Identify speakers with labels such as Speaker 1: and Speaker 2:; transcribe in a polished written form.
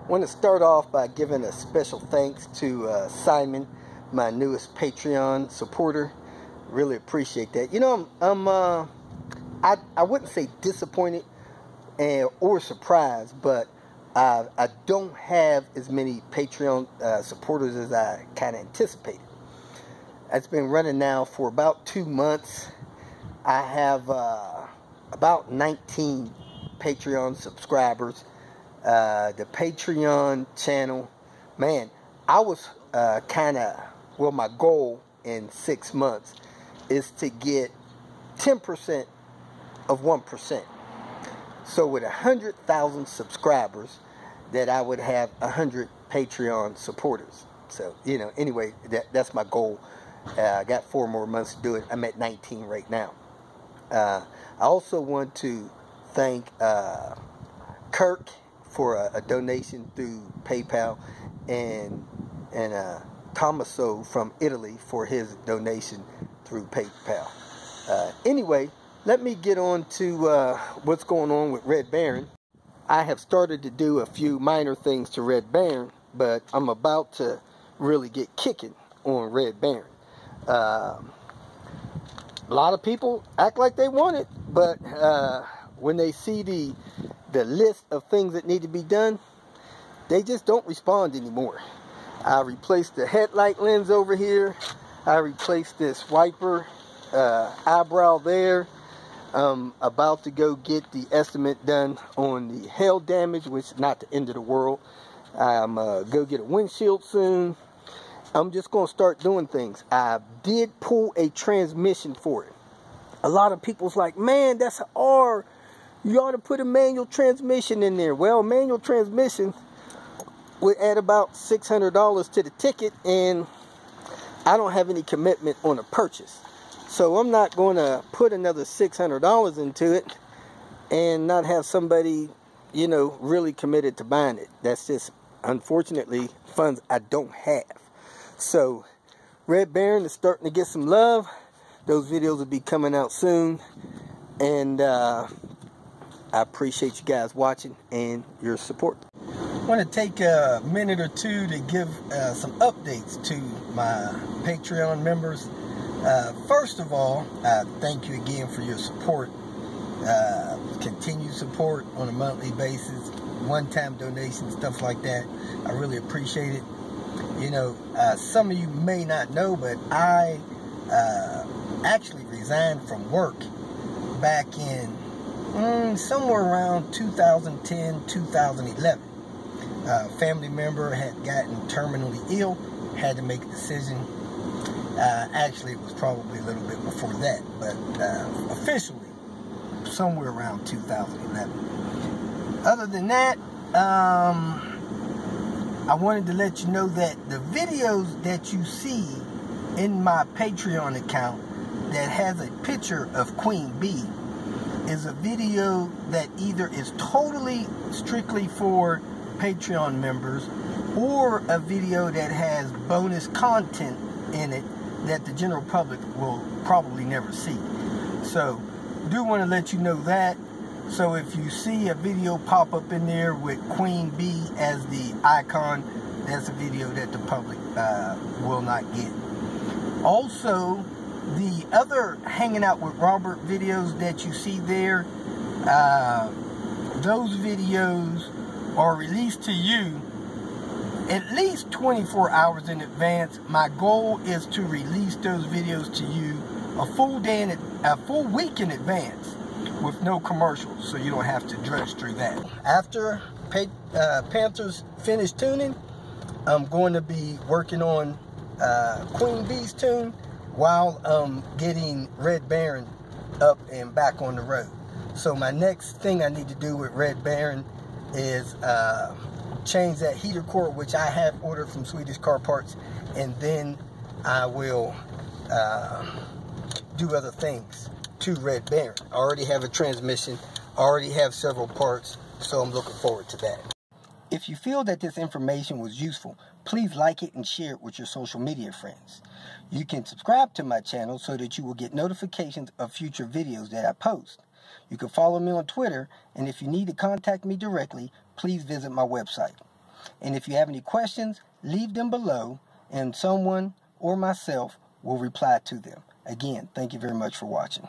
Speaker 1: want to start off by giving a special thanks to Simon, my newest Patreon supporter. Really appreciate that. You know, I wouldn't say disappointed or surprised, but I don't have as many Patreon supporters as I kind of anticipated. It's been running now for about 2 months. I have about 19 Patreon subscribers. The Patreon channel, man, I was my goal in 6 months is to get 10% of 1%. So with 100,000 subscribers, that I would have 100 Patreon supporters. So, you know, anyway, that's my goal. I got 4 more months to do it. I'm at 19 right now. I also want to thank Kirk for a donation through PayPal, and Tommaso from Italy for his donation through PayPal. Anyway, let me get on to what's going on with Red Baron. I have started to do a few minor things to Red Baron, but I'm about to really get kicking on Red Baron. A lot of people act like they want it, but when they see the list of things that need to be done, they just don't respond anymore. I replaced the headlight lens over here. I replaced this wiper eyebrow there. I'm about to go get the estimate done on the hail damage, which is not the end of the world. I'm go get a windshield soon. I'm just going to start doing things. I did pull a transmission for it. A lot of people's like, man, that's an R. You ought to put a manual transmission in there. Well, manual transmission would add about $600 to the ticket, and I don't have any commitment on a purchase. So I'm not going to put another $600 into it and not have somebody, you know, really committed to buying it. That's just, unfortunately, funds I don't have. So Red Baron is starting to get some love. Those videos will be coming out soon. And I appreciate you guys watching and your support. I want to take a minute or two to give some updates to my Patreon members. First of all, thank you again for your support. Continued support on a monthly basis, one-time donations, stuff like that. I really appreciate it. You know, some of you may not know, but I actually resigned from work back in somewhere around 2010, 2011. A family member had gotten terminally ill, had to make a decision. Actually, it was probably a little bit before that, but officially, somewhere around 2011. Other than that, I wanted to let you know that the videos that you see in my Patreon account that has a picture of Queen Bee is a video that either is totally strictly for Patreon members, or a video that has bonus content in it that the general public will probably never see. So do want to let you know that. So if you see a video pop up in there with Queen Bee as the icon, that's a video that the public will not get. Also, the other Hanging Out with Robert videos that you see there, those videos are released to you at least 24 hours in advance. My goal is to release those videos to you a full week in advance with no commercials, so you don't have to drudge through that. After Panthers finish tuning, I'm going to be working on Queen Bee's tune while I'm getting Red Baron up and back on the road. So my next thing I need to do with Red Baron is change that heater core, which I have ordered from Swedish Car Parts, and then I will do other things to Red Baron. I already have a transmission, I already have several parts, so I'm looking forward to that. If you feel that this information was useful, please like it and share it with your social media friends. You can subscribe to my channel so that you will get notifications of future videos that I post. You can follow me on Twitter, and if you need to contact me directly, please visit my website. And if you have any questions, leave them below, and someone or myself will reply to them. Again, thank you very much for watching.